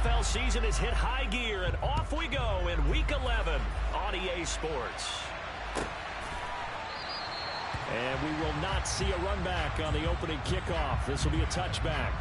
NFL season has hit high gear, and off we go in Week 11 on EA Sports. And we will not see a run back on the opening kickoff. This will be a touchback.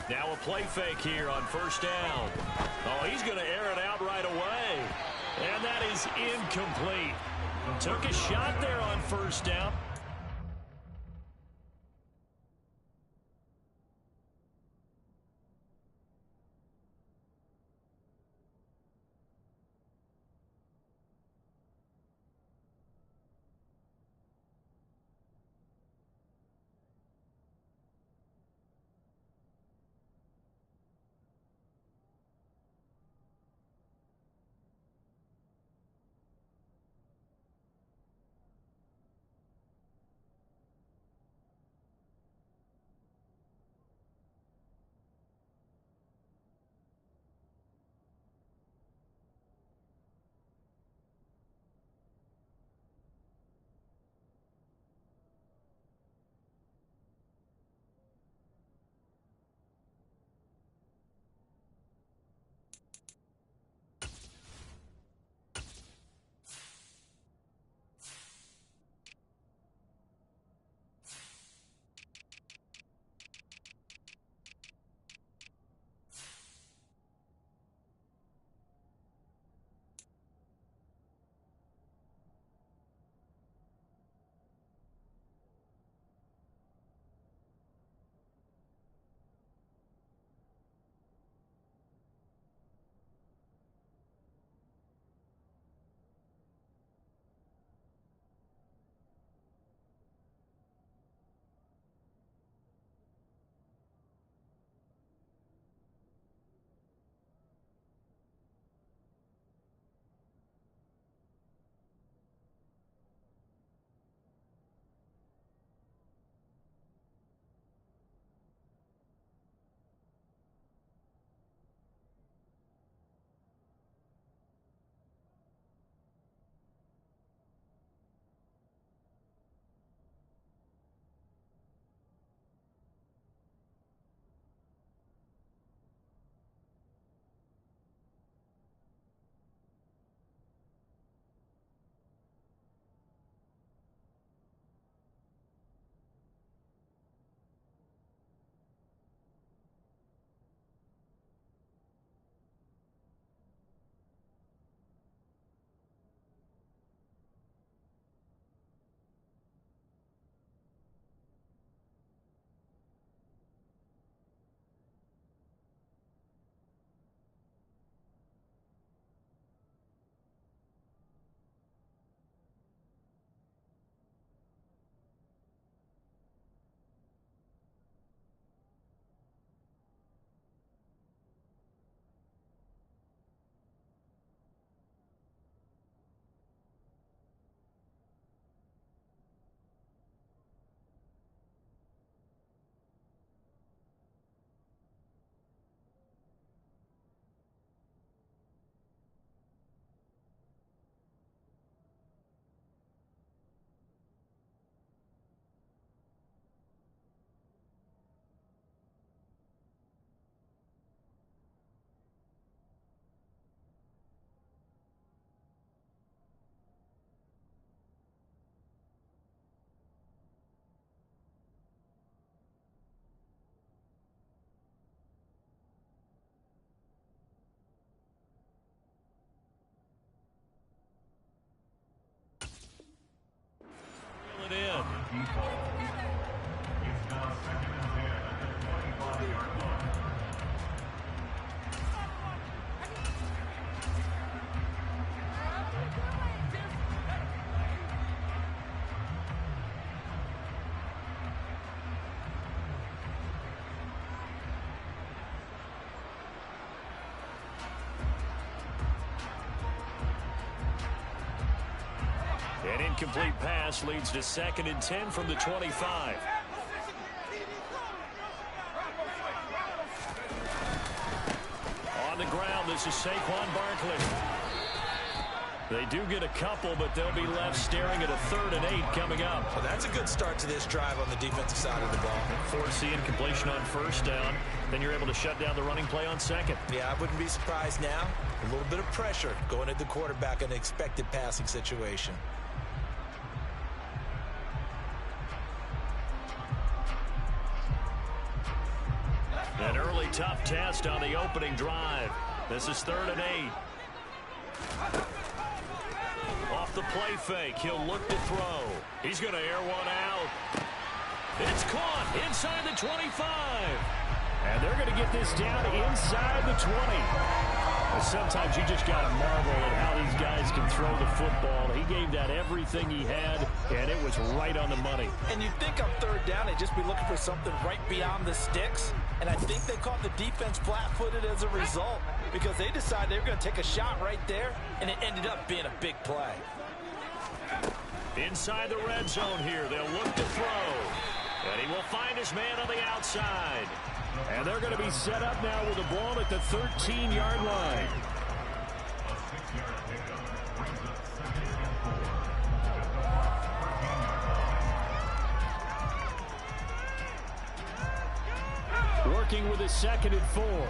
Now a play fake here on first down. Oh, he's going to air it out right away. And that is incomplete. Took a shot there on first down. An incomplete pass leads to 2nd and 10 from the 25. On the ground, this is Saquon Barkley. They do get a couple, but they'll be left staring at a 3rd and 8 coming up. Well, that's a good start to this drive on the defensive side of the ball. Force incompletion on 1st down. Then you're able to shut down the running play on 2nd. Yeah, I wouldn't be surprised now. A little bit of pressure going at the quarterback in an expected passing situation. An early tough test on the opening drive. This is 3rd and 8. Off the play fake, he'll look to throw. He's going to air one out. It's caught inside the 25. And they're going to get this down inside the 20. Well, sometimes you just got to marvel at how these guys can throw the football. He gave that everything he had, and it was right on the money. And you'd think on 3rd down, they'd just be looking for something right beyond the sticks. And I think they caught the defense flat-footed as a result because they decided they were going to take a shot right there, and it ended up being a big play. Inside the red zone here, they'll look to throw. And he will find his man on the outside. And they're going to be set up now with the ball at the 13-yard line. Working with his 2nd and 4.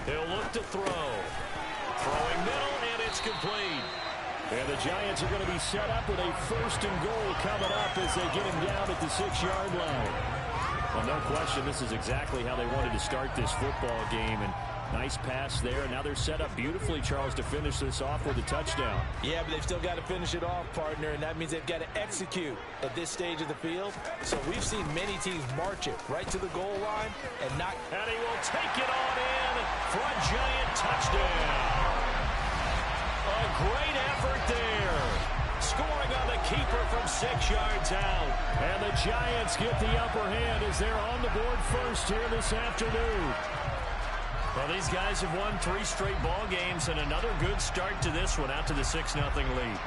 He'll look to throw. Throwing middle, and it's complete. And the Giants are going to be set up with a 1st and goal coming up as they get him down at the 6-yard line. Well, no question, this is exactly how they wanted to start this football game. And nice pass there. And now they're set up beautifully, Charles, to finish this off with a touchdown. Yeah, but they've still got to finish it off, partner, and that means they've got to execute at this stage of the field. So we've seen many teams march it right to the goal line and not. And he will take it on in for a Giant touchdown. A great effort there. Scoring on the keeper from 6 yards out. And the Giants get the upper hand as they're on the board first here this afternoon. Well, these guys have won 3 straight ball games and another good start to this one out to the 6-0 lead.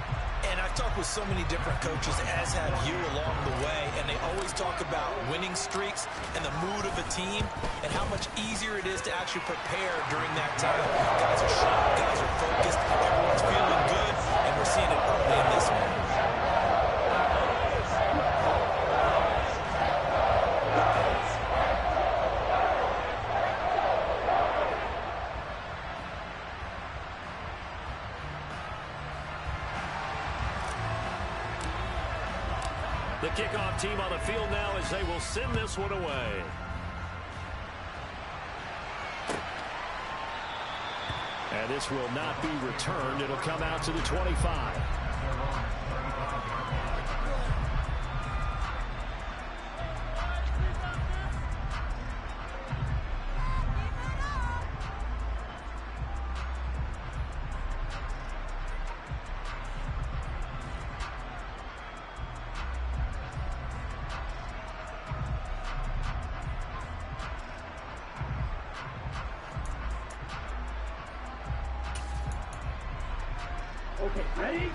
And I've talked with so many different coaches, as have you along the way, and they always talk about winning streaks and the mood of a team and how much easier it is to actually prepare during that time. Guys are sharp, guys are focused, everyone's feeling good, and we're seeing it early in this one. The kickoff team on the field now as they will send this one away. And this will not be returned. It'll come out to the 25. Okay, ready?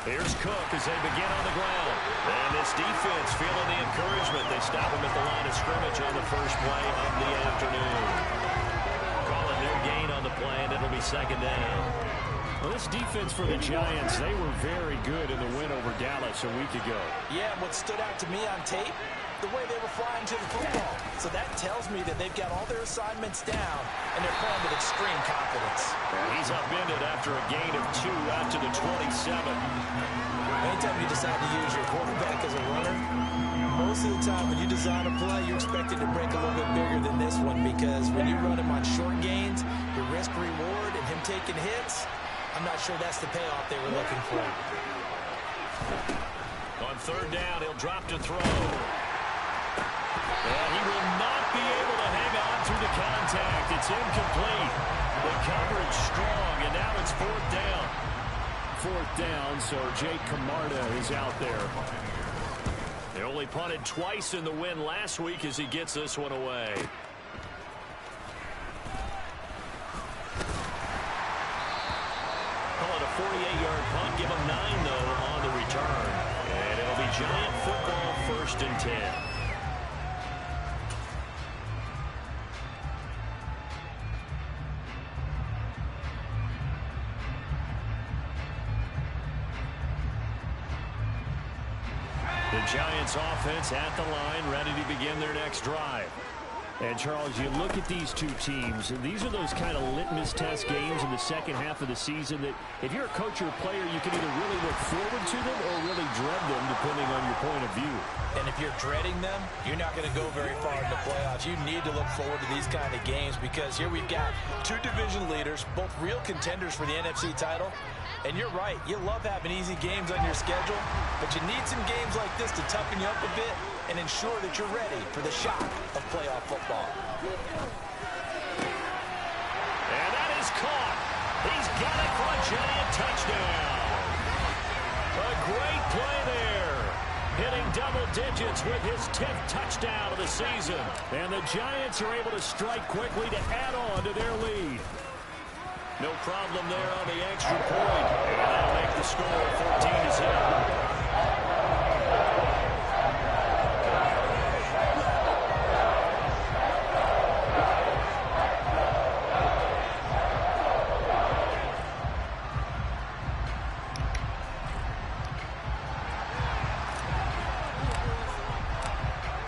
Here's Cook as they begin on the ground. And this defense feeling the encouragement. They stop him at the line of scrimmage on the first play of the afternoon. Calling no gain on the play, and it'll be 2nd down. Well, this defense for the Giants, they were very good in the win over Dallas a week ago. Yeah, what stood out to me on tape, the way they were flying to the football. So that tells me that they've got all their assignments down, and they're playing with extreme confidence. He's upended after a gain of 2 out to the 27. Anytime you decide to use your quarterback as a runner, most of the time when you design a play, you're expected to break a little bit bigger than this one, because when you run him on short gains, the risk-reward and him taking hits, I'm not sure that's the payoff they were looking for. On 3rd down, he'll drop to throw. And he will not be able to hang on through the contact. It's incomplete. The coverage strong, and now it's 4th down. 4th down, so Jake Camarda is out there. They'll only punted twice in the win last week as he gets this one away. Call it a 48-yard punt. Give him 9, though, on the return. And it'll be Giant football, 1st and 10. The Giants offense at the line, ready to begin their next drive. And, Charles, you look at these two teams, and these are those kind of litmus test games in the second half of the season that if you're a coach or a player, you can either really look forward to them or really dread them, depending on your point of view. And if you're dreading them, you're not going to go very far in the playoffs. You need to look forward to these kind of games because here we've got two division leaders, both real contenders for the NFC title. And you're right, you love having easy games on your schedule, but you need some games like this to toughen you up a bit and ensure that you're ready for the shock of playoff football. And that is caught. He's got it for a Giant touchdown. A great play there. Hitting double digits with his 10th touchdown of the season. And the Giants are able to strike quickly to add on to their lead. No problem there on the extra point. And that'll make the score 14-0.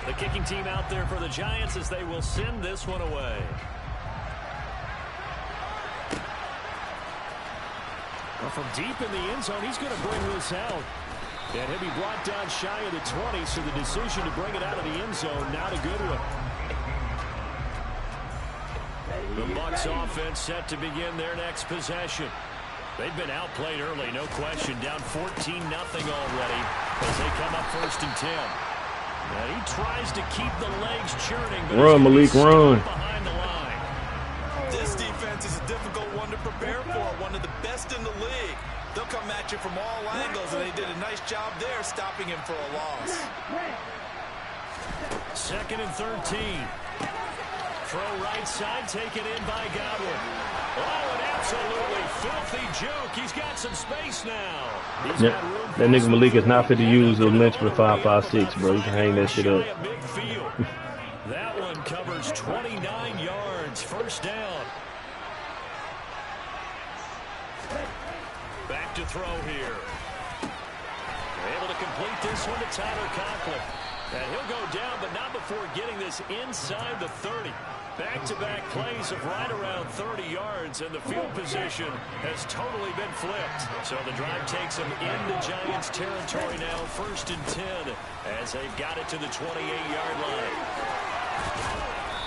The kicking team out there for the Giants as they will send this one away. Well, from deep in the end zone, he's going to bring this out. And he'll be brought down shy of the 20, so the decision to bring it out of the end zone, not a good one. The Bucs offense set to begin their next possession. They've been outplayed early, no question. Down 14-0 already as they come up 1st and 10. Now he tries to keep the legs churning, but run, Malik, run. Behind the line. This defense is a difficult one to prepare for, one of the best in the league. They'll come at you from all angles, and they did a nice job there stopping him for a loss. 2nd and 13. Throw right side, taken in by Godwin. Oh, an absolutely filthy juke. He's got some space now. Yep. That nigga Malik is not fit to use the length for the 5.56, bro. You can hang that shit up. That one covers 29 yards. 1st down. Back to throw here. They're able to complete this one to Tyler Conklin. And he'll go down, but not before getting this inside the 30. Back-to-back plays of right around 30 yards, and the field position has totally been flipped. So the drive takes them into Giants territory now, 1st and 10, as they've got it to the 28-yard line.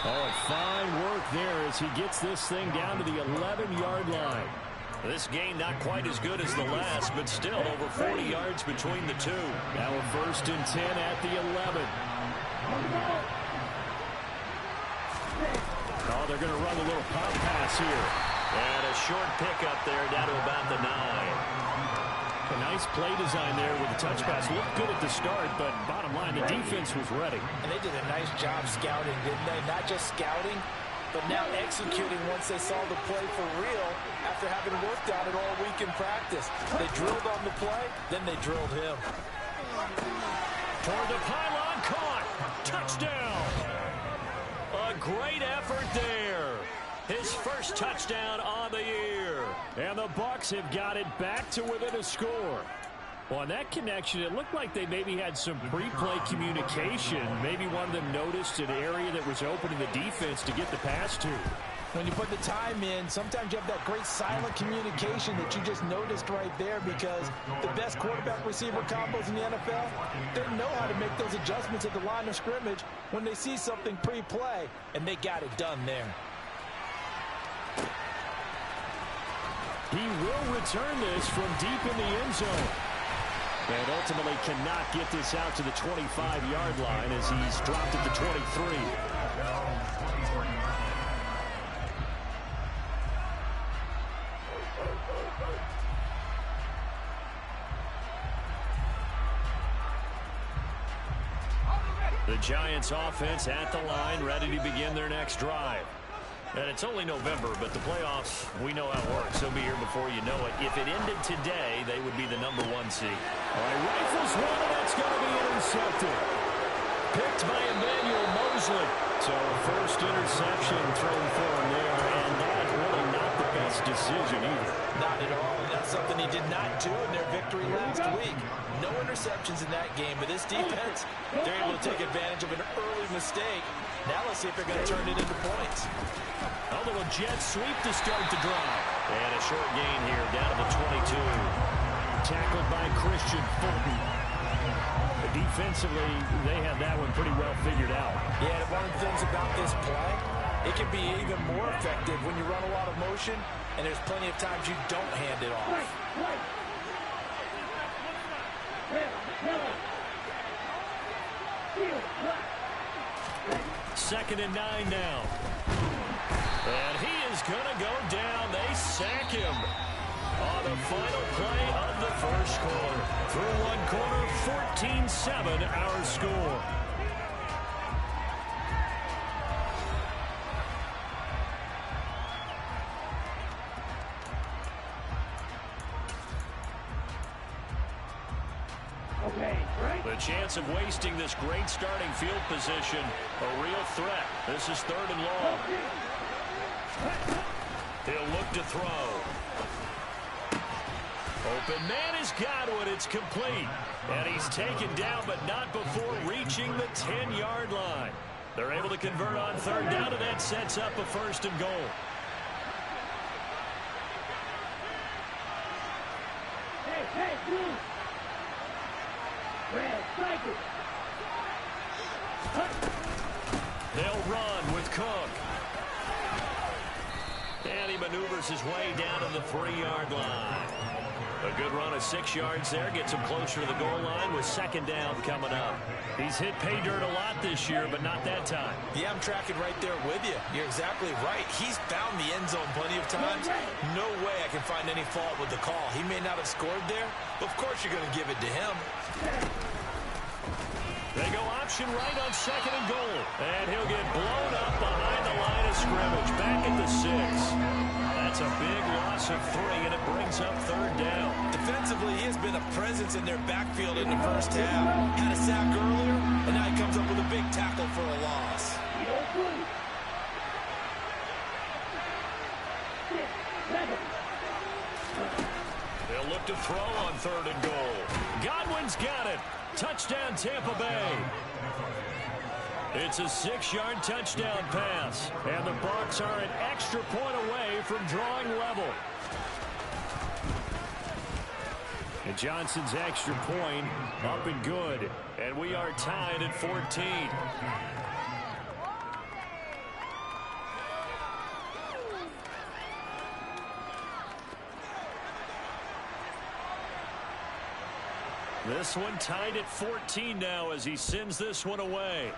Oh, fine work there as he gets this thing down to the 11-yard line. This game not quite as good as the last, but still over 40 yards between the two. Now a 1st and 10 at the 11. Oh, they're going to run a little pop pass here. And a short pickup there down to about the 9. A nice play design there with the touch pass. Looked good at the start, but bottom line, the defense was ready. And they did a nice job scouting, didn't they? Not just scouting, but now executing once they saw the play for real after having worked on it all week in practice. They drilled on the play, then they drilled him. Toward the pylon, caught. Touchdown. A great effort there. His first touchdown on the year. And the Bucs have got it back to within a score. Well, on that connection, it looked like they maybe had some pre-play communication. Maybe one of them noticed an area that was open in the defense to get the pass to. When you put the time in, sometimes you have that great silent communication that you just noticed right there because the best quarterback-receiver combos in the NFL, they know how to make those adjustments at the line of scrimmage when they see something pre-play, and they got it done there. He will return this from deep in the end zone. And ultimately cannot get this out to the 25-yard line as he's dropped at the 23. Giants offense at the line, ready to begin their next drive. And it's only November, but the playoffs, we know how it works. They'll be here before you know it. If it ended today, they would be the #1 seed. All right, rifles one, and that's going to be intercepted. Picked by Emmanuel Mosley. So first interception thrown for him there, and that really not the best decision either. Not at all, and that's something he did not do in their victory last week. No interceptions in that game, but this defense, they're able to take advantage of an early mistake. Now let's see if they're going to turn it into points. A little jet sweep to start the drive. And a short gain here, down to the 22. Tackled by Christian Fulton. Defensively, they have that one pretty well figured out. Yeah, and one of the things about this play, it can be even more effective when you run a lot of motion, and there's plenty of times you don't hand it off. Second and 9 now. And he is going to go down. They sack him on the final play of the first quarter. Through one quarter, 14-7 our score. The chance of wasting this great starting field position, a real threat. This is 3rd and long. He'll look to throw. Open man has got one. It's complete. And he's taken down, but not before reaching the 10-yard line. They're able to convert on 3rd down, and that sets up a 1st and goal. They'll run with Cook. And he maneuvers his way down to the 3-yard line. A good run of 6 yards there. Gets him closer to the goal line with 2nd down coming up. He's hit pay dirt a lot this year, but not that time. Yeah, I'm tracking right there with you. You're exactly right. He's found the end zone plenty of times. No way I can find any fault with the call. He may not have scored there, but of course you're going to give it to him. They go option right on 2nd and goal. And he'll get blown up behind the line of scrimmage. Back at the 6. That's a big loss of 3, and it brings up 3rd down. Defensively, he has been a presence in their backfield in the first half. Had a sack earlier, and now he comes up with a big tackle for a loss. They'll look to throw on 3rd and goal. Godwin's got it. Touchdown, Tampa Bay. It's a 6-yard touchdown pass. And the Bucs are an extra point away from drawing level. And Johnson's extra point up and good. And we are tied at 14. This one tied at 14 now as he sends this one away.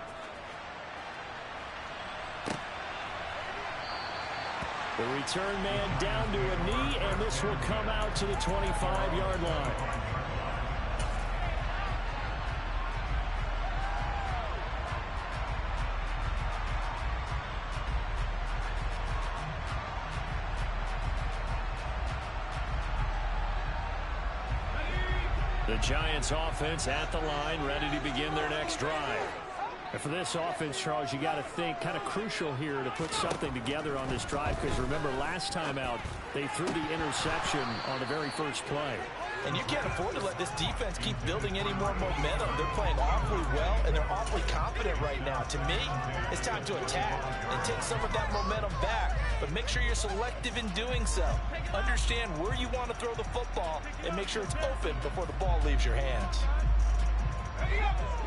The return man down to a knee, and this will come out to the 25-yard line. The Giants offense at the line, ready to begin their next drive. And for this offense, Charles, you got to think kind of crucial here to put something together on this drive, because remember last time out they threw the interception on the very first play. And you can't afford to let this defense keep building any more momentum. They're playing awfully well, and they're awfully confident right now. To me, it's time to attack and take some of that momentum back, but make sure you're selective in doing so. Understand where you want to throw the football and make sure it's open before the ball leaves your hands.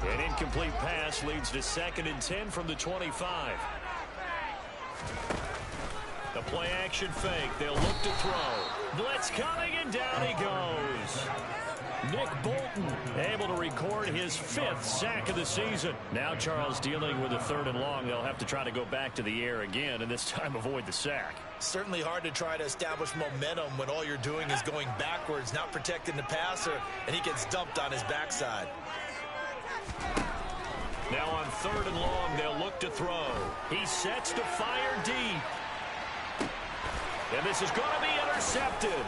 An incomplete pass leads to 2nd and 10 from the 25. The play action fake. They'll look to throw. Blitz coming, and down he goes. Nick Bolton able to record his 5th sack of the season. Now Charles dealing with a 3rd and long. They'll have to try to go back to the air again, and this time avoid the sack. Certainly hard to try to establish momentum when all you're doing is going backwards, not protecting the passer, and he gets dumped on his backside. Now on 3rd and long, they'll look to throw. He sets to fire deep. And this is going to be intercepted.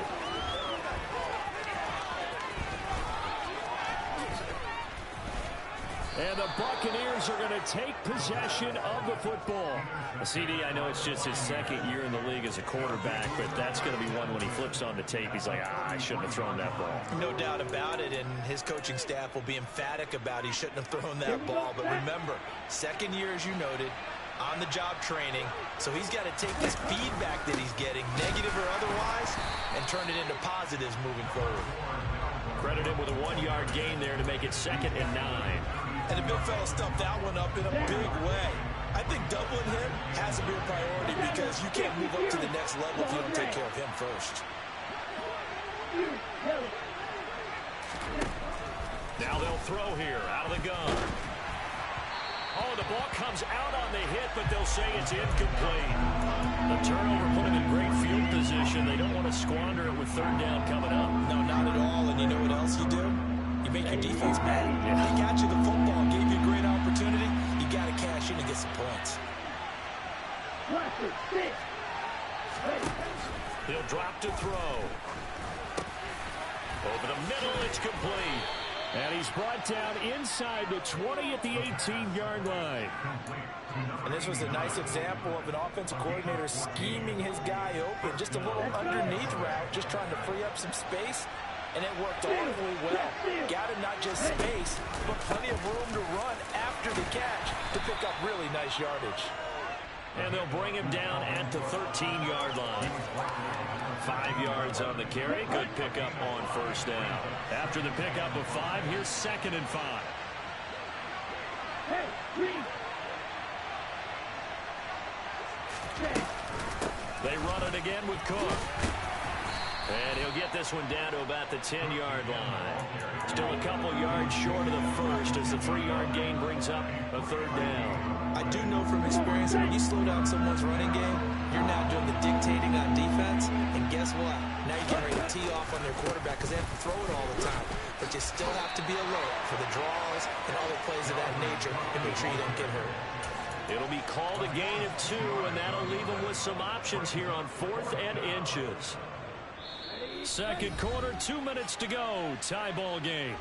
And the Buccaneers are going to take possession of the football. CD, I know it's just his 2nd year in the league as a quarterback, but that's going to be one when he flips on the tape. He's like, I shouldn't have thrown that ball. No doubt about it, and his coaching staff will be emphatic about he shouldn't have thrown that ball. But remember, 2nd year, as you noted, on-the-job training. So he's got to take this feedback that he's getting, negative or otherwise, and turn it into positives moving forward. Credit him with a 1-yard gain there to make it 2nd and 9. And the big fella stuffed that one up in a big way. I think doubling him has to be a priority because you can't move up to the next level if you don't take care of him first. Now they'll throw here out of the gun. Oh, the ball comes out on the hit, but they'll say it's incomplete. The turnover put them in great field position. They don't want to squander it with 3rd down coming up. No, not at all. And you know what else you do? You make your defense mad. Yeah. They got you the football, gave you a great opportunity. You got to cash in and get some points. He'll drop to throw. Over the middle, it's complete. And he's brought down inside the 20 at the 18-yard line. And this was a nice example of an offensive coordinator scheming his guy open. Just a little underneath route, just trying to free up some space. And it worked awfully well. Got him not just space, but plenty of room to run after the catch to pick up really nice yardage. And they'll bring him down at the 13-yard line. 5 yards on the carry. Good pickup on 1st down. After the pickup of 5, here's 2nd and 5. They run it again with Cook. And he'll get this one down to about the 10-yard line. Still a couple yards short of the first as the 3-yard gain brings up a 3rd down. I do know from experience that when you slow down someone's running game, you're now doing the dictating on defense. And guess what? Now you get ready to tee off on their quarterback because they have to throw it all the time. But you still have to be alert for the draws and other plays of that nature and make sure you don't get hurt. It'll be called a gain of 2, and that'll leave them with some options here on 4th and inches. 2nd quarter, 2 minutes to go. Tie ball game.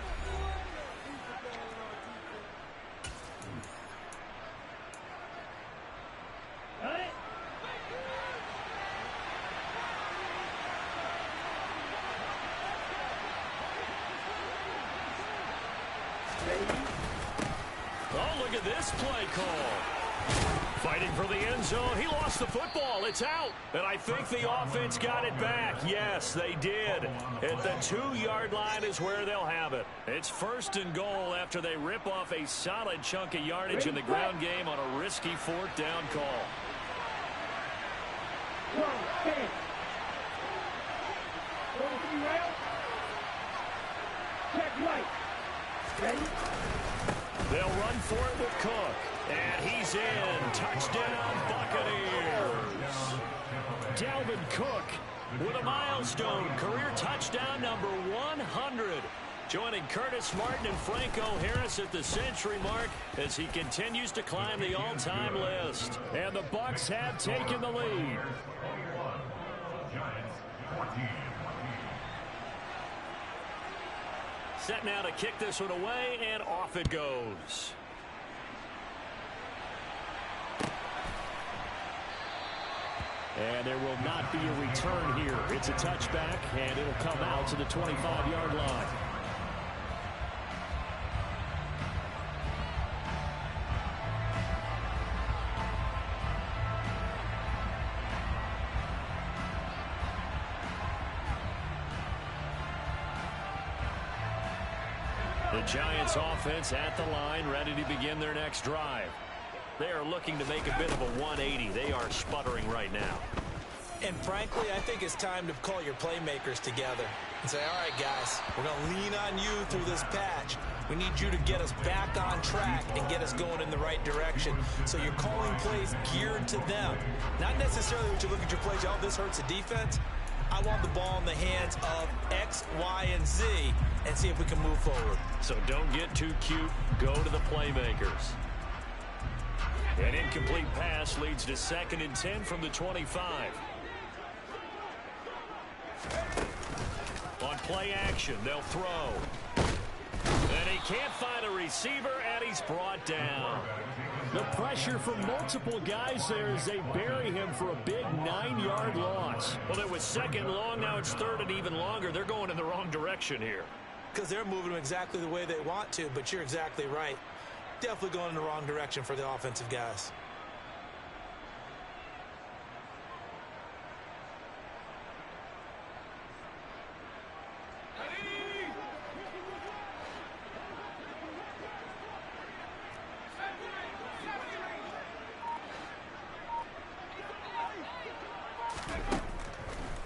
Oh, look at this play call. Fighting for the end zone. He lost the football. It's out. And I think the offense got it back. Yes, they did. At the 2-yard line is where they'll have it. It's 1st and goal after they rip off a solid chunk of yardage in the ground game on a risky 4th down call. They'll run for it with Cook. And he's in. Touchdown, Buccaneers. Dalvin Cook with a milestone career touchdown number 100. Joining Curtis Martin and Franco Harris at the century mark as he continues to climb the all-time list. And the Bucs have taken the lead. Set now to kick this one away, and off it goes. And there will not be a return here. It's a touchback, and it'll come out to the 25-yard line. The Giants offense at the line, ready to begin their next drive. They are looking to make a bit of a 180. They are sputtering right now. And frankly, I think it's time to call your playmakers together and say, all right, guys, we're going to lean on you through this patch. We need you to get us back on track and get us going in the right direction. So you're calling plays geared to them. Not necessarily when you look at your plays, oh, this hurts the defense. I want the ball in the hands of X, Y, and Z, and see if we can move forward. So don't get too cute. Go to the playmakers. An incomplete pass leads to 2nd and 10 from the 25. On play action, they'll throw. And he can't find a receiver, and he's brought down. The pressure from multiple guys there as they bury him for a big 9-yard loss. Well, it was 2nd long. Now it's 3rd and even longer. They're going in the wrong direction here. Because they're moving them exactly the way they want to, but you're exactly right. Definitely going in the wrong direction for the offensive guys.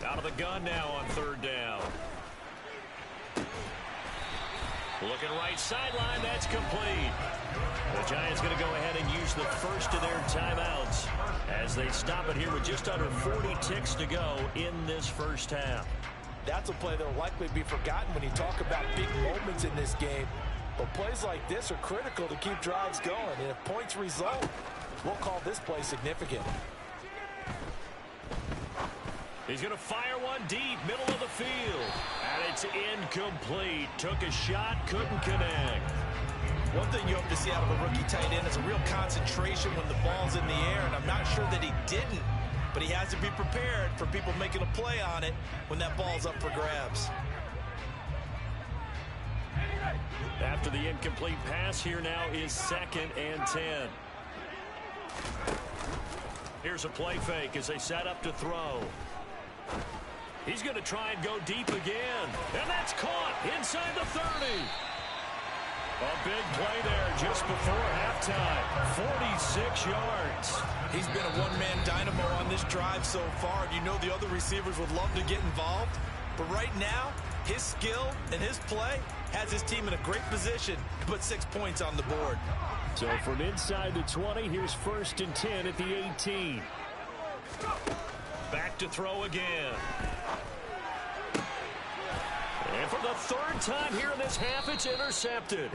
Out of the gun now on 3rd down. Looking right sideline, that's complete. The Giants going to go ahead and use the first of their timeouts as they stop it here with just under 40 ticks to go in this first half. That's a play that will likely be forgotten when you talk about big moments in this game. But plays like this are critical to keep drives going. And if points result, we'll call this play significant. He's going to fire one deep, middle of the field. And it's incomplete. Took a shot, couldn't connect. One thing you hope to see out of a rookie tight end is a real concentration when the ball's in the air, and I'm not sure that he didn't, but he has to be prepared for people making a play on it when that ball's up for grabs. After the incomplete pass, here now is 2nd and 10. Here's a play fake as they set up to throw. He's going to try and go deep again. And that's caught inside the 30. A big play there just before halftime. 46 yards. He's been a one-man dynamo on this drive so far. You know the other receivers would love to get involved. But right now, his skill and his play has his team in a great position to put 6 points on the board. So from inside the 20, here's 1st and 10 at the 18. Back to throw again. And for the 3rd time here in this half, it's intercepted.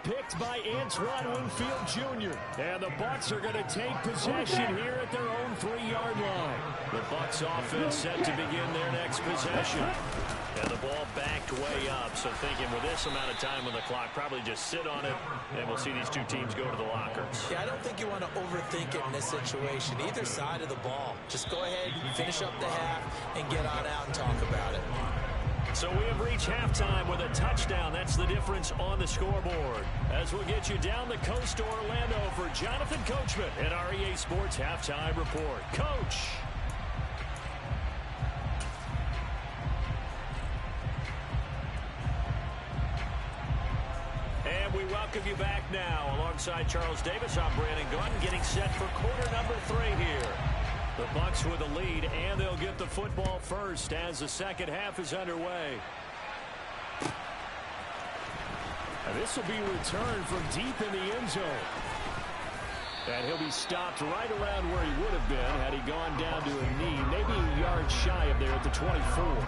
Picked by Antoine Winfield Jr. And the Bucs are going to take possession here at their own 3-yard line. The Bucs offense set to begin their next possession. And the ball backed way up. So thinking with this amount of time on the clock, probably just sit on it, and we'll see these two teams go to the lockers. Yeah, I don't think you want to overthink it in this situation. Either side of the ball. Just go ahead, finish up the half, and get on out and talk about it. So we have reached halftime with a touchdown. That's the difference on the scoreboard. As we'll get you down the coast to Orlando for Jonathan Coachman and our EA Sports Halftime Report. Coach. And we welcome you back now. Alongside Charles Davis, I'm Brandon Gunn, getting set for quarter number 3 here. The Bucs with a lead, and they'll get the football first as the second half is underway. And this will be returned from deep in the end zone. And he'll be stopped right around where he would have been had he gone down to a knee, maybe a yard shy of there at the 24.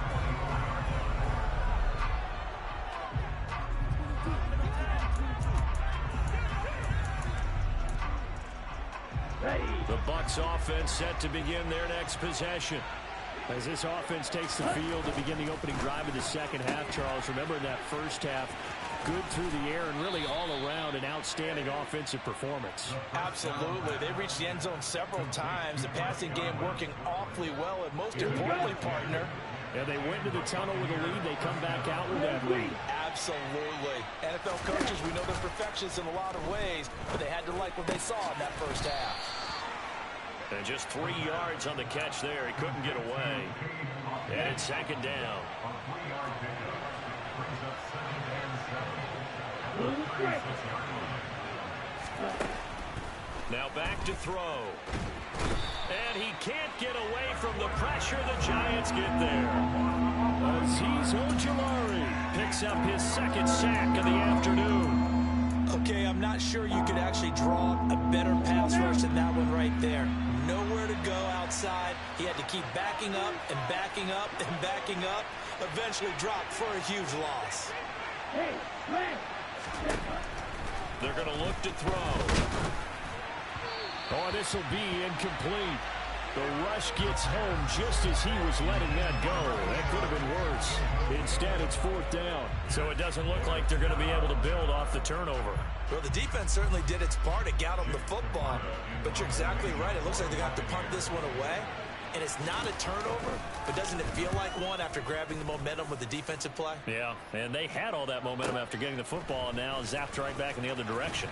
The Bucs offense set to begin their next possession. As this offense takes the field to begin the opening drive of the second half, Charles, remember in that first half, good through the air and really all around an outstanding offensive performance. Absolutely. They reached the end zone several times. The passing game working awfully well, and most importantly, partner, Yeah, they went to the tunnel with a lead. They come back out with that lead. absolutely. NFL coaches, we know they're perfectionists in a lot of ways, but they had to like what they saw in that first half. And just 3 yards on the catch there. He couldn't get away. And it's second down. Now back to throw. And he can't get away from the pressure. The Giants get there. Azeez Ojulari picks up his second sack of the afternoon. Okay, I'm not sure you could actually draw a better pass rush than that one right there. Nowhere to go outside. He had to keep backing up and backing up and backing up. Eventually dropped for a huge loss. They're going to look to throw. Oh, this will be incomplete. The rush gets home just as he was letting that go. That could have been worse. Instead, it's 4th down. So it doesn't look like they're going to be able to build off the turnover. Well, the defense certainly did its part to get them the football. But you're exactly right. It looks like they're going to have to punt this one away. And it's not a turnover, but doesn't it feel like one after grabbing the momentum with the defensive play? Yeah, and they had all that momentum after getting the football, and now zapped right back in the other direction.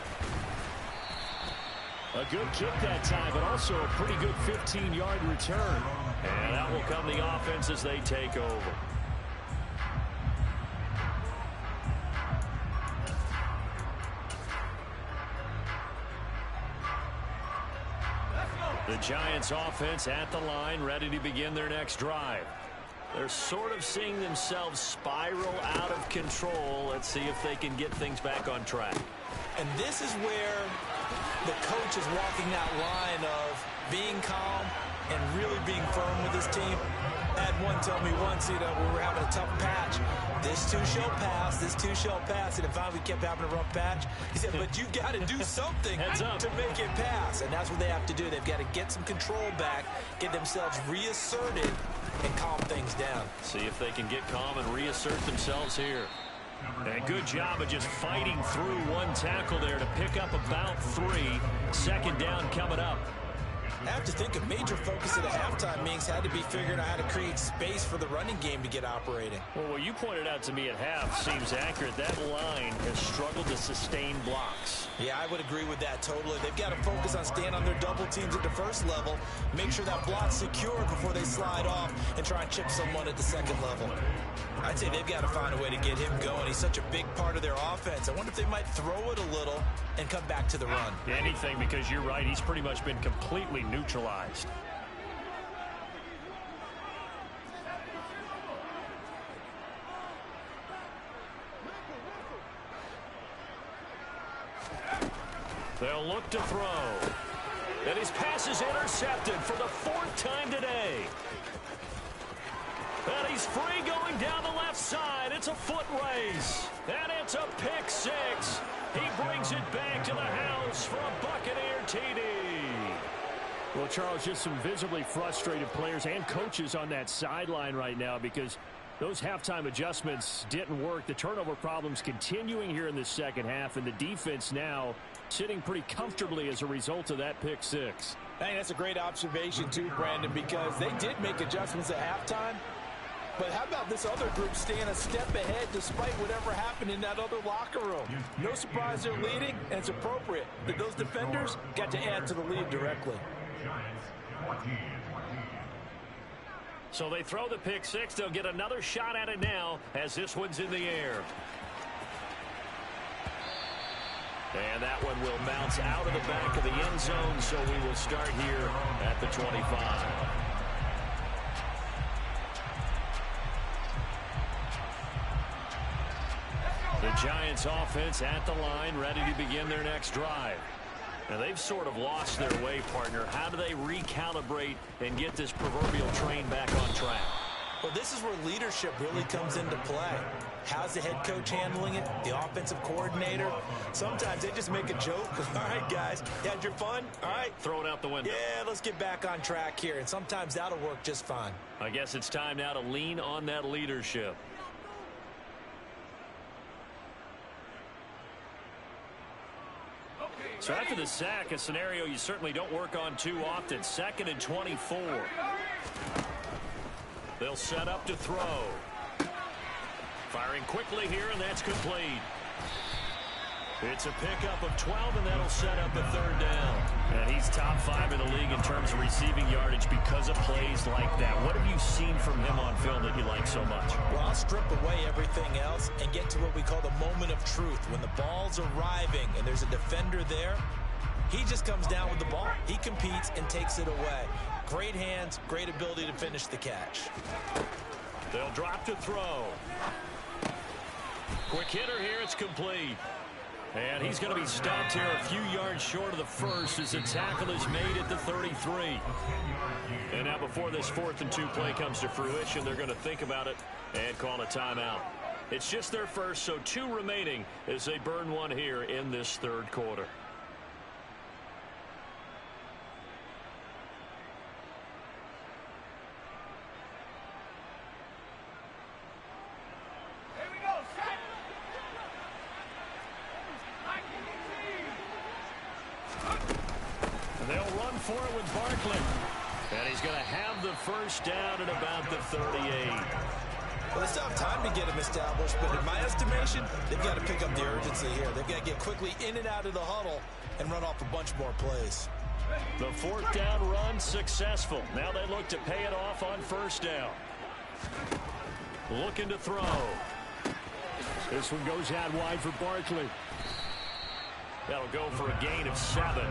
A good kick that time, but also a pretty good 15-yard return. And that will come the offense as they take over. The Giants offense at the line, ready to begin their next drive. They're sort of seeing themselves spiral out of control. Let's see if they can get things back on track. And this is where the coach is walking that line of being calm and really being firm with his team. I had one tell me once, we were having a tough patch. This too shall pass, this too shall pass. And finally we kept having a rough patch. He said, but you got to do something to make it pass. And that's what they have to do. They've got to get some control back, get themselves reasserted, and calm things down. See if they can get calm and reassert themselves here. And good job of just fighting through one tackle there to pick up about 3. 2nd down coming up. I have to think a major focus at the halftime meetings had to be figuring out how to create space for the running game to get operating. Well, what you pointed out to me at half seems accurate. That line has struggled to sustain blocks. Yeah, I would agree with that totally. They've got to focus on staying on their double teams at the first level, make sure that block's secure before they slide off and try and chip someone at the 2nd level. I'd say they've got to find a way to get him going. He's such a big part of their offense. I wonder if they might throw it a little and come back to the run. Anything, because you're right. He's pretty much been completely neutralized. They'll look to throw. And his pass is intercepted for the 4th time today. And he's free going down the left side. It's a foot race. And it's a pick 6. He brings it back to the house for a Buccaneer TD. Well, Charles, just some visibly frustrated players and coaches on that sideline right now because those halftime adjustments didn't work. The turnover problems continuing here in the 2nd half, and the defense now sitting pretty comfortably as a result of that pick 6. I think that's a great observation too, Brandon, because they did make adjustments at halftime. But how about this other group staying a step ahead despite whatever happened in that other locker room? No surprise they're leading, and it's appropriate that those defenders got to add to the lead directly. So they throw the pick 6. They'll get another shot at it now as this one's in the air. And that one will bounce out of the back of the end zone, so we will start here at the 25. The Giants offense at the line, ready to begin their next drive. Now, they've sort of lost their way, partner. How do they recalibrate and get this proverbial train back on track? Well, this is where leadership really comes into play. How's the head coach handling it? The offensive coordinator? Sometimes they just make a joke. All right, guys, you had your fun? All right. Throw it out the window. Yeah, let's get back on track here. And sometimes that'll work just fine. I guess it's time now to lean on that leadership. So after the sack, a scenario you certainly don't work on too often. 2nd and 24. They'll set up to throw. Firing quickly here, and that's complete. It's a pickup of 12, and that'll set up a 3rd down. And he's top 5 in the league in terms of receiving yardage because of plays like that. What have you seen from him on film that you like so much? Well, I'll strip away everything else and get to what we call the moment of truth. When the ball's arriving and there's a defender there, he just comes down with the ball. He competes and takes it away. Great hands, great ability to finish the catch. They'll drop to throw. Quick hitter here, it's complete. And he's going to be stopped here a few yards short of the first as the tackle is made at the 33. And now before this 4th and 2 play comes to fruition, they're going to think about it and call a timeout. It's just their first, so 2 remaining as they burn one here in this 3rd quarter. for it with Barkley. And he's going to have the first down at about the 38. Well, they still have time to get him established, but in my estimation, they've got to pick up the urgency here. They've got to get quickly in and out of the huddle and run off a bunch more plays. The fourth down run successful. Now they look to pay it off on first down. Looking to throw. This one goes out wide for Barkley. That'll go for a gain of 7,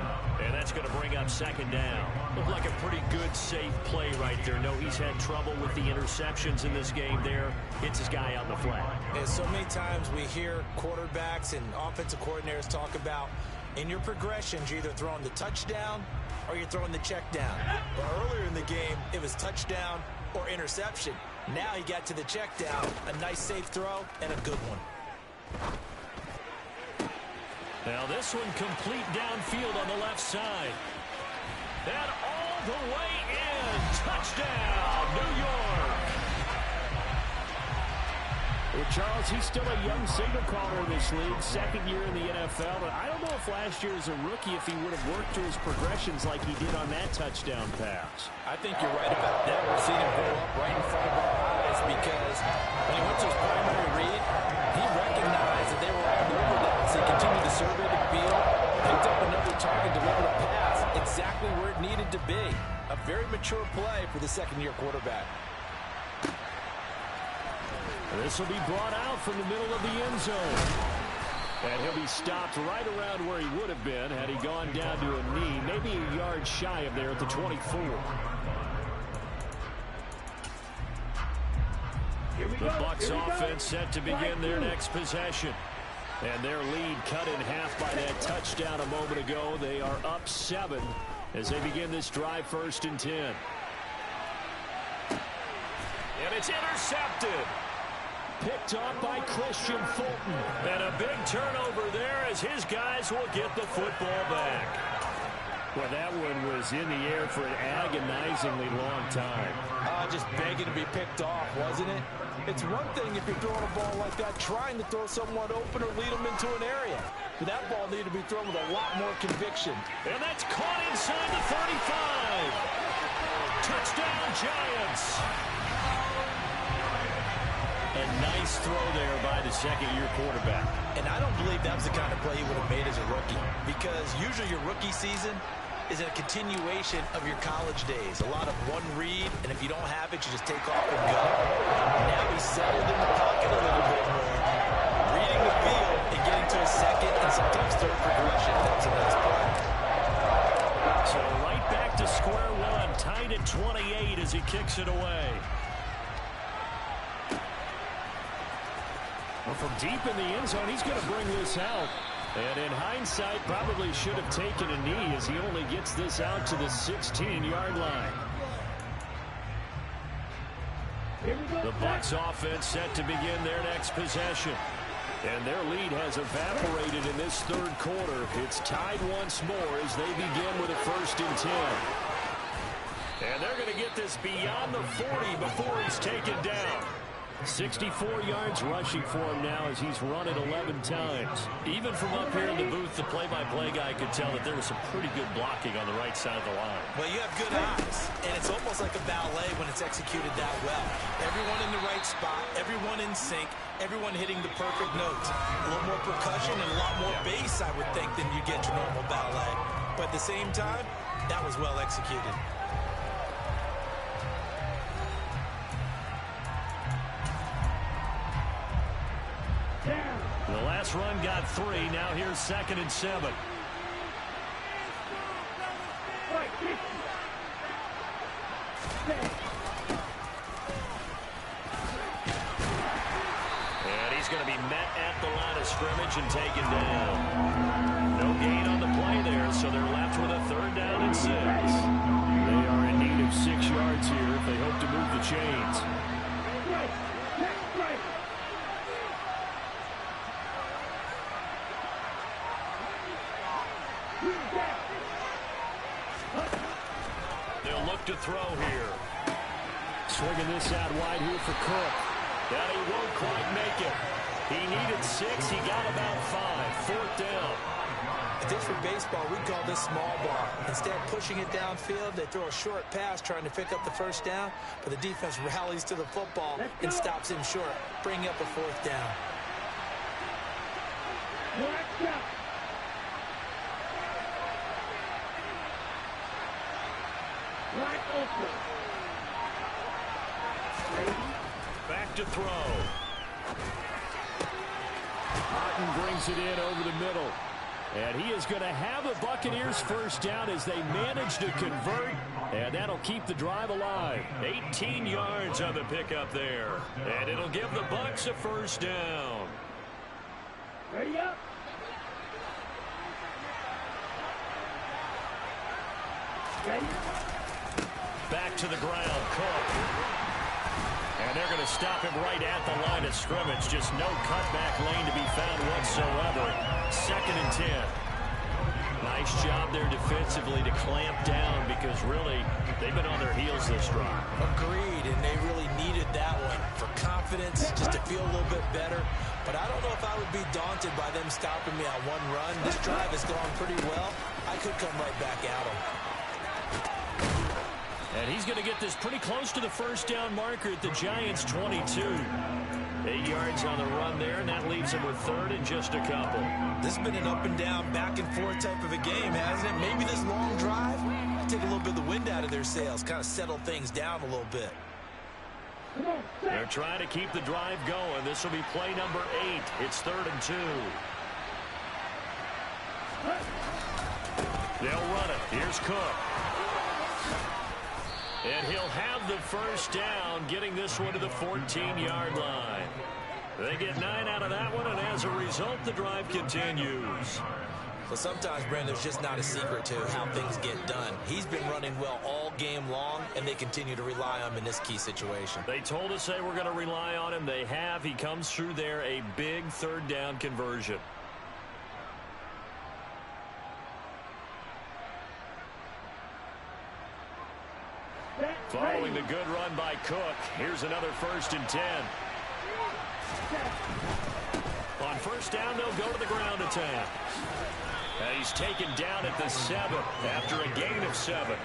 and that's going to bring up second down. Looked like a pretty good, safe play right there. No, he's had trouble with the interceptions in this game there. Hits his guy out in the flat. And so many times we hear quarterbacks and offensive coordinators talk about in your progressions, you're either throwing the touchdown or you're throwing the check down. But earlier in the game, it was touchdown or interception. Now he got to the check down, a nice safe throw, and a good one. Now this one complete downfield on the left side. And all the way in. Touchdown, New York. Well, Charles, he's still a young signal caller in this league, second year in the NFL. But I don't know if last year as a rookie, if he would have worked through his progressions like he did on that touchdown pass. I think you're right about that. We're seeing him grow up right in front of our eyes because when he went to his primary read, he recognized that they were all over that. So he continued to survey the field, picked up another target, delivered a pass exactly where it needed to be. A very mature play for the second-year quarterback. This will be brought out from the middle of the end zone. And he'll be stopped right around where he would have been had he gone down to a knee, maybe a yard shy of there at the 24. The Bucs offense set to begin their next possession. And their lead cut in half by that touchdown a moment ago. They are up 7 as they begin this drive, 1st and 10. And it's intercepted. Picked off by Christian Fulton. And a big turnover there as his guys will get the football back. Well, that one was in the air for an agonizingly long time. Just begging to be picked off, wasn't it? It's one thing if you're throwing a ball like that, trying to throw someone open or lead them into an area. But that ball needed to be thrown with a lot more conviction. And that's caught inside the 35. Touchdown, Giants. A nice throw there by the second-year quarterback. And I don't believe that was the kind of play he would have made as a rookie, because usually your rookie season is a continuation of your college days. A lot of one read, and if you don't have it, you just take off and go. Now he's settled in the pocket a little bit more, reading the field and getting to a second and sometimes third progression. That's a nice play. So right back to square one, tied at 28 as he kicks it away. Well, from deep in the end zone, he's going to bring this out. And in hindsight, probably should have taken a knee as he only gets this out to the 16-yard line. The Bucs offense set to begin their next possession. And their lead has evaporated in this third quarter. It's tied once more as they begin with a 1st and 10. And they're going to get this beyond the 40 before he's taken down. 64 yards rushing for him now as he's run it 11 times. Even from up here in the booth, the play-by-play guy could tell that there was some pretty good blocking on the right side of the line. Well, you have good eyes, and it's almost like a ballet when it's executed that well. Everyone in the right spot, everyone in sync, everyone hitting the perfect notes. A little more percussion and a lot more bass, I would think, than you get your normal ballet. But at the same time, that was well executed. The last run got 3. Now here's 2nd and 7. And he's going to be met at the line of scrimmage and taken down. No gain on the play there, so they're left with a 3rd down and 6. They are in need of 6 yards here if they hope to move the chains. They'll look to throw here. Swinging this out wide here for Cook. And he won't quite make it. He needed 6. He got about 5. 4th down. If this were baseball, we'd call this small ball. Instead of pushing it downfield, they throw a short pass trying to pick up the first down, but the defense rallies to the football and stops him short, bringing up a fourth down. Back to throw. Martin brings it in over the middle. And he is going to have the Buccaneers first down as they manage to convert. And that'll keep the drive alive. 18 yards on the pickup there. And it'll give the Bucs a first down. Ready up. Ready. Back to the ground, Cook. And they're going to stop him right at the line of scrimmage. Just no cutback lane to be found whatsoever. 2nd and 10. Nice job there defensively to clamp down because really they've been on their heels this drive. Agreed, and they really needed that one for confidence, just to feel a little bit better. But I don't know if I would be daunted by them stopping me on one run. This drive has gone pretty well. I could come right back at them. And he's going to get this pretty close to the first down marker at the Giants' 22. 8 yards on the run there, and that leaves him with 3rd and just a couple. This has been an up and down, back and forth type of a game, hasn't it? Maybe this long drive take a little bit of the wind out of their sails, kind of settle things down a little bit. They're trying to keep the drive going. This will be play number 8. It's 3rd and 2. They'll run it. Here's Cook. And he'll have the first down, getting this one to the 14-yard line. They get 9 out of that one, and as a result, the drive continues. Well, sometimes, Brandon, there's just not a secret to how things get done. He's been running well all game long, and they continue to rely on him in this key situation. They told us they were going to rely on him. They have. He comes through there, a big 3rd down conversion. Following the good run by Cook, here's another 1st and 10. On first down, they'll go to the ground attack. He's taken down at the 7 after a gain of 7.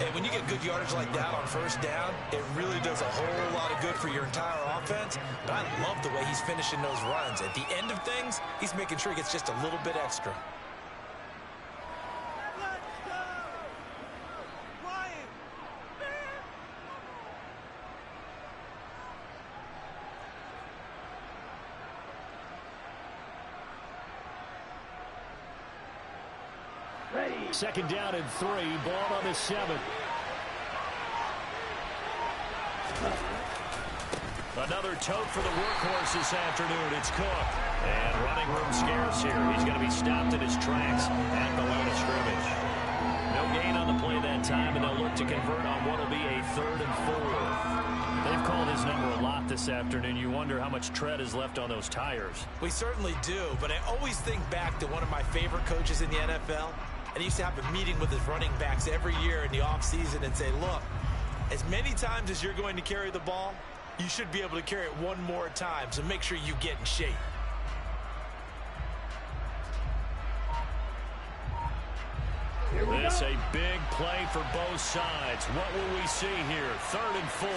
And when you get good yardage like that on first down, it really does a whole lot of good for your entire offense. But I love the way he's finishing those runs. At the end of things, he's making sure he gets just a little bit extra. Ready. 2nd down and 3. Ball on the 7. Another tote for the workhorse this afternoon. It's Cook. And running room scarce here. He's going to be stopped in his tracks at the line of scrimmage. No gain on the play that time, and they'll look to convert on what will be a 3rd and 4. They've called his number a lot this afternoon. You wonder how much tread is left on those tires. We certainly do, but I always think back to one of my favorite coaches in the NFL. And he used to have a meeting with his running backs every year in the offseason and say, look, as many times as you're going to carry the ball, you should be able to carry it one more time, so make sure you get in shape. This a big play for both sides. What will we see here? 3rd and 4.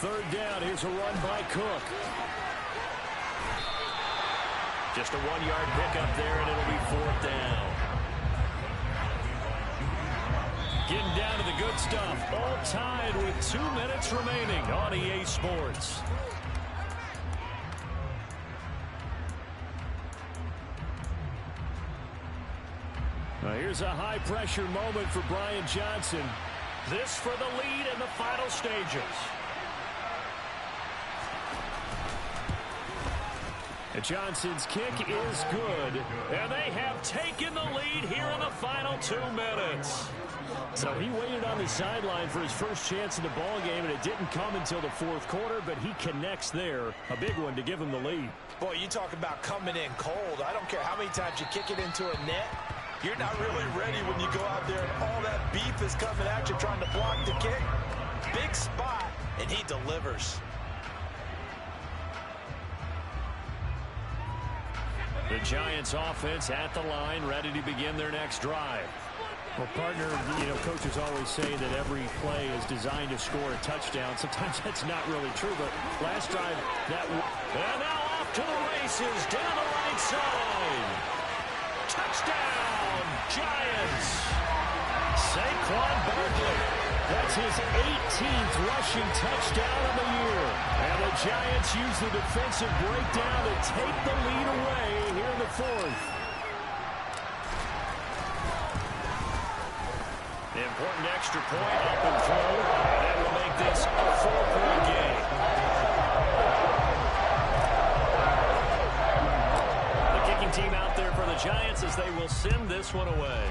3rd down. Here's a run by Cook. Just a 1-yard pickup there, and it'll be 4th down. Getting down to the good stuff. All tied with 2 minutes remaining on EA Sports. Now here's a high-pressure moment for Brian Johnson. This for the lead in the final stages. And Johnson's kick is good. And they have taken the lead here in the final 2 minutes. So he waited on the sideline for his first chance in the ball game, and it didn't come until the 4th quarter, but he connects there. A big one to give him the lead. Boy, you talk about coming in cold. I don't care how many times you kick it into a net. You're not really ready when you go out there and all that beef is coming at you trying to block the kick. Big spot, and he delivers. The Giants offense at the line, ready to begin their next drive. Well, partner, coaches always say that every play is designed to score a touchdown. Sometimes that's not really true, but last drive, And now off to the races, down the right side. Touchdown, Giants. Saquon Barkley. That's his 18th rushing touchdown of the year. And the Giants use the defensive breakdown to take the lead away here in the fourth. The important extra point up and through. And that will make this a 4-point game. The kicking team out there for the Giants as they will send this one away.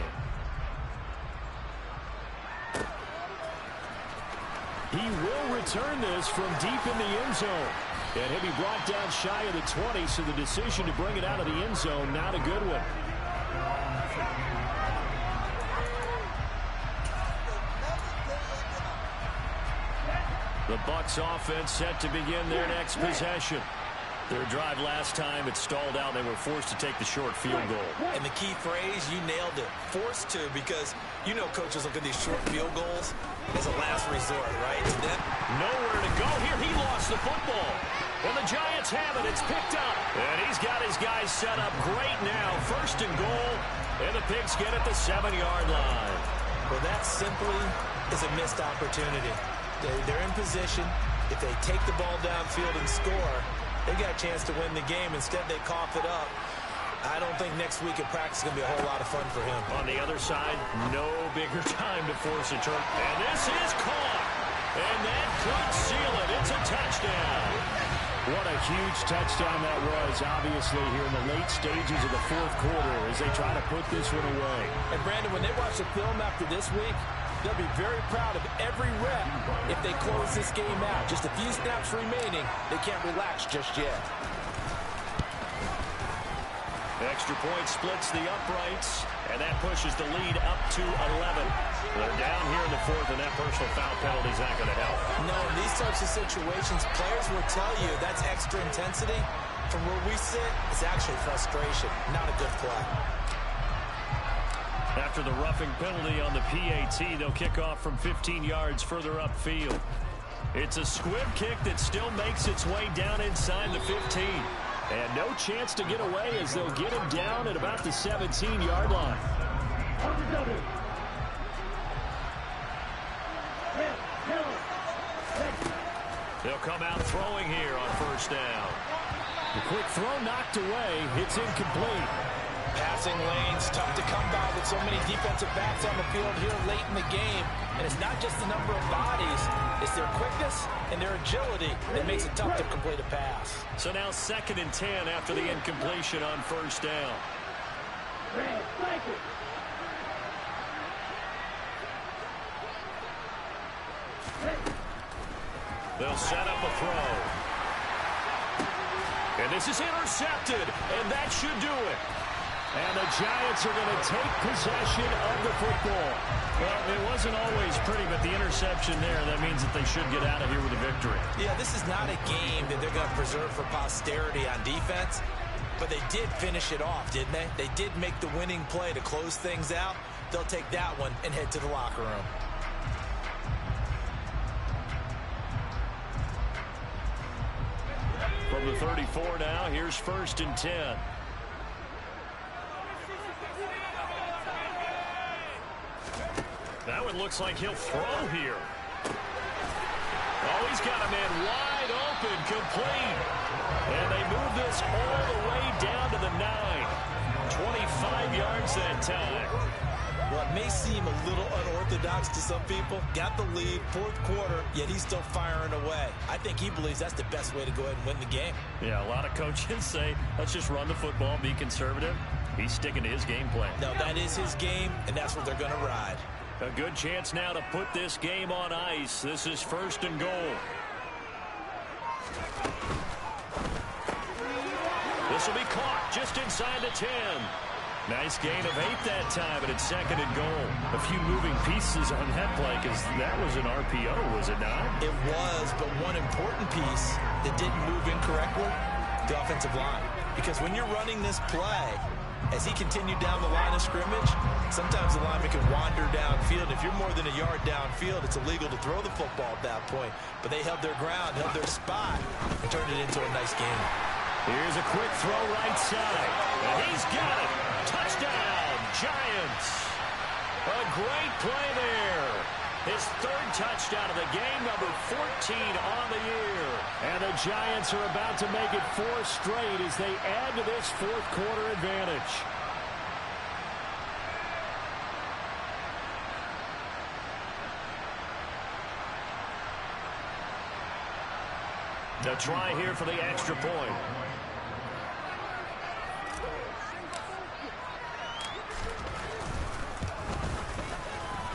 He will return this from deep in the end zone. And he'll be brought down shy of the 20, so the decision to bring it out of the end zone, not a good one. The Bucs offense set to begin their next possession. Their drive last time, it stalled out. They were forced to take the short field goal. And the key phrase, you nailed it. Forced to, because coaches look at these short field goals as a last resort, right? To them. Nowhere to go here. He lost the football. And the Giants have it. It's picked up. And he's got his guys set up great now. First and goal. And the Pigs get at the 7-yard line. Well, that simply is a missed opportunity. They're in position. If they take the ball downfield and score, they got a chance to win the game. Instead, they cough it up. I don't think next week at practice is going to be a whole lot of fun for him. On the other side, no bigger time to force a turn. And this is caught. And that could seal it. It's a touchdown. what a huge touchdown that was, obviously, here in the late stages of the fourth quarter as they try to put this one away. And, Brandon, when they watch the film after this week, they'll be very proud of every rep if they close this game out. Just a few snaps remaining. They can't relax just yet. Extra point splits the uprights, and that pushes the lead up to 11. They're down here in the fourth, and that personal foul penalty is not going to help. No, in these types of situations, players will tell you that's extra intensity. From where we sit, it's actually frustration, not a good play. After the roughing penalty on the PAT, they'll kick off from 15 yards further upfield. It's a squib kick that still makes its way down inside the 15. And no chance to get away as they'll get him down at about the 17-yard line. They'll come out throwing here on first down. The quick throw knocked away. It's incomplete. Passing lanes, tough to come by with so many defensive backs on the field here late in the game. And it's not just the number of bodies, it's their quickness and their agility that makes it tough to complete a pass. So now 2nd and 10 after the incompletion on first down. They'll set up a throw. And this is intercepted, and that should do it. And the Giants are going to take possession of the football. Well, it wasn't always pretty, but the interception there, that means that they should get out of here with a victory. Yeah, this is not a game that they're going to preserve for posterity on defense, but they did finish it off, didn't they? They did make the winning play to close things out. They'll take that one and head to the locker room. From the 34 now, here's 1st and 10. That one looks like he'll throw here. Oh, he's got a man wide open, complete. And they move this all the way down to the 9. 25 yards that time. Well, it may seem a little unorthodox to some people. Got the lead, 4th quarter, yet he's still firing away. I think he believes that's the best way to go ahead and win the game. Yeah, a lot of coaches say, let's just run the football, be conservative. He's sticking to his game plan. No, that is his game, and that's what they're going to ride. A good chance now to put this game on ice. This is 1st and goal. This will be caught just inside the 10. Nice gain of 8 that time, but it's 2nd and goal. A few moving pieces on that play because that was an RPO, was it not? It was, but one important piece that didn't move incorrectly, the offensive line. Because when you're running this play, as he continued down the line of scrimmage, sometimes the lineman can wander downfield. If you're more than a yard downfield, it's illegal to throw the football at that point. But they held their ground, held their spot, and turned it into a nice game. Here's a quick throw right side. And he's got it. Touchdown, Giants. A great play there. His third touchdown of the game, number 14 on the year. And the Giants are about to make it 4 straight as they add to this fourth quarter advantage. The try here for the extra point.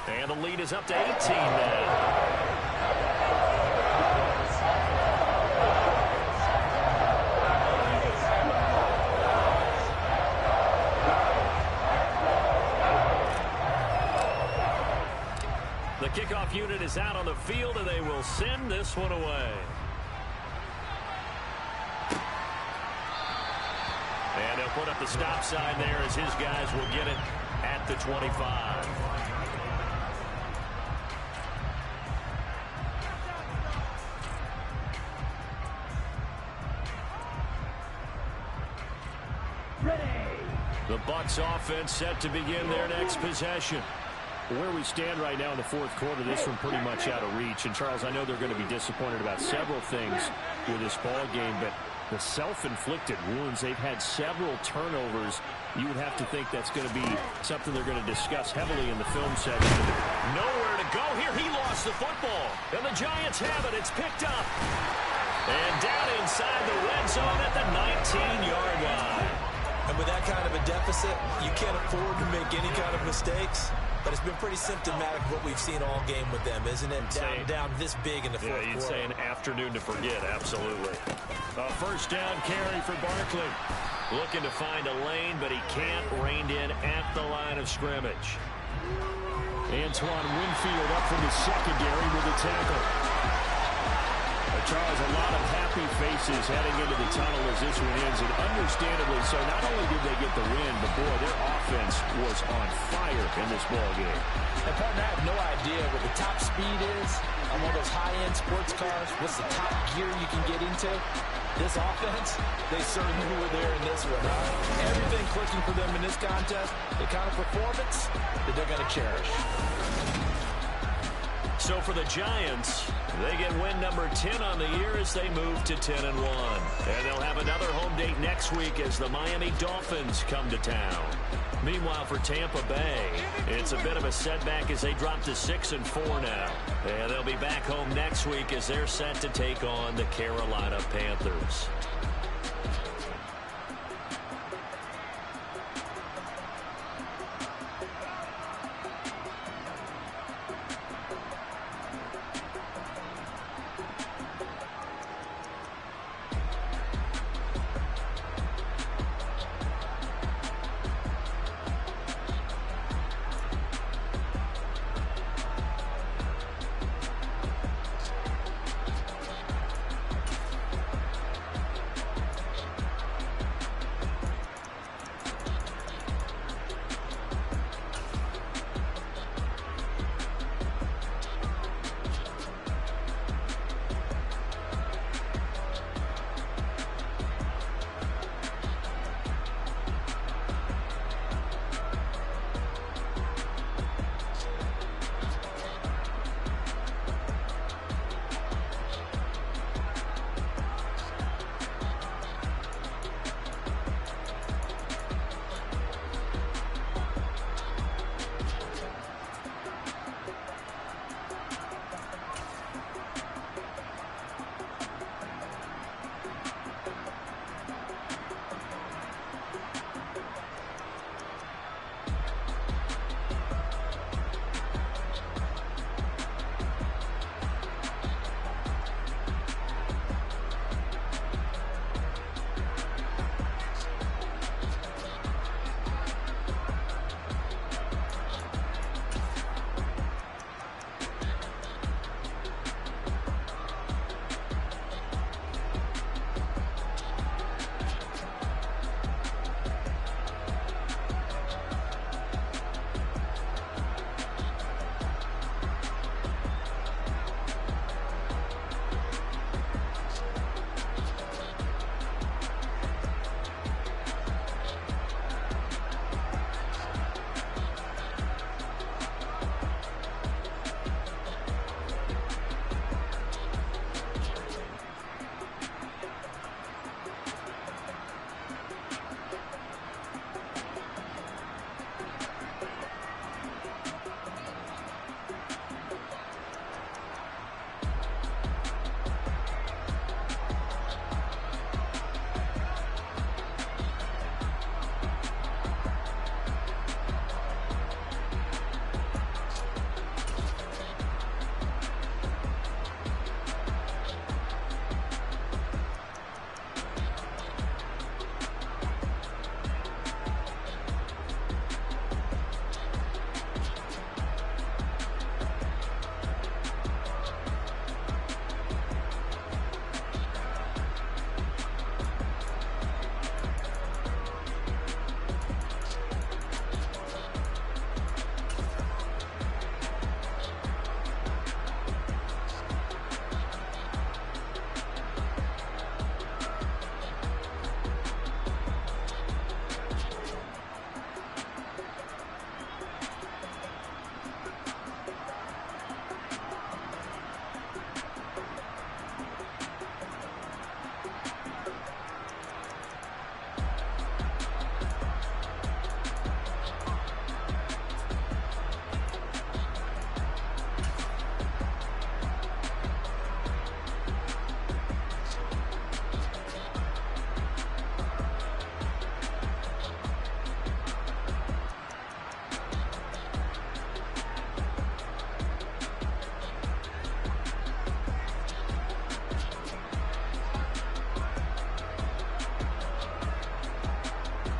And the lead is up to 18 now. The kickoff unit is out on the field, and they will send this one away. And they'll put up the stop sign there as his guys will get it at the 25. The Bucs offense set to begin their next possession. Where we stand right now in the fourth quarter, this one pretty much out of reach. And, Charles, I know they're going to be disappointed about several things with this ball game, but the self-inflicted wounds, they've had several turnovers. You would have to think that's going to be something they're going to discuss heavily in the film section. Nowhere to go here. He lost the football. And the Giants have it. It's picked up. And down inside the red zone at the 19-yard line. And with that kind of a deficit, you can't afford to make any kind of mistakes. But it's been pretty symptomatic of what we've seen all game with them, isn't it? Down this big in the fourth quarter. You'd say an afternoon to forget, absolutely. A first down carry for Barkley. Looking to find a lane, but he can't. Reined in at the line of scrimmage. Antoine Winfield up from the secondary with the tackle. Charles, a lot of happy faces heading into the tunnel as this one ends, and understandably so. Not only did they get the win, but boy, their offense was on fire in this ball game. And partner, I have no idea what the top speed is on one of those high-end sports cars. What's the top gear you can get into? This offense, they certainly were there in this one. Everything clicking for them in this contest, the kind of performance that they're going to cherish. So for the Giants, they get win number 10 on the year as they move to 10-1. And they'll have another home date next week as the Miami Dolphins come to town. Meanwhile, for Tampa Bay, it's a bit of a setback as they drop to 6-4 now. And they'll be back home next week as they're set to take on the Carolina Panthers.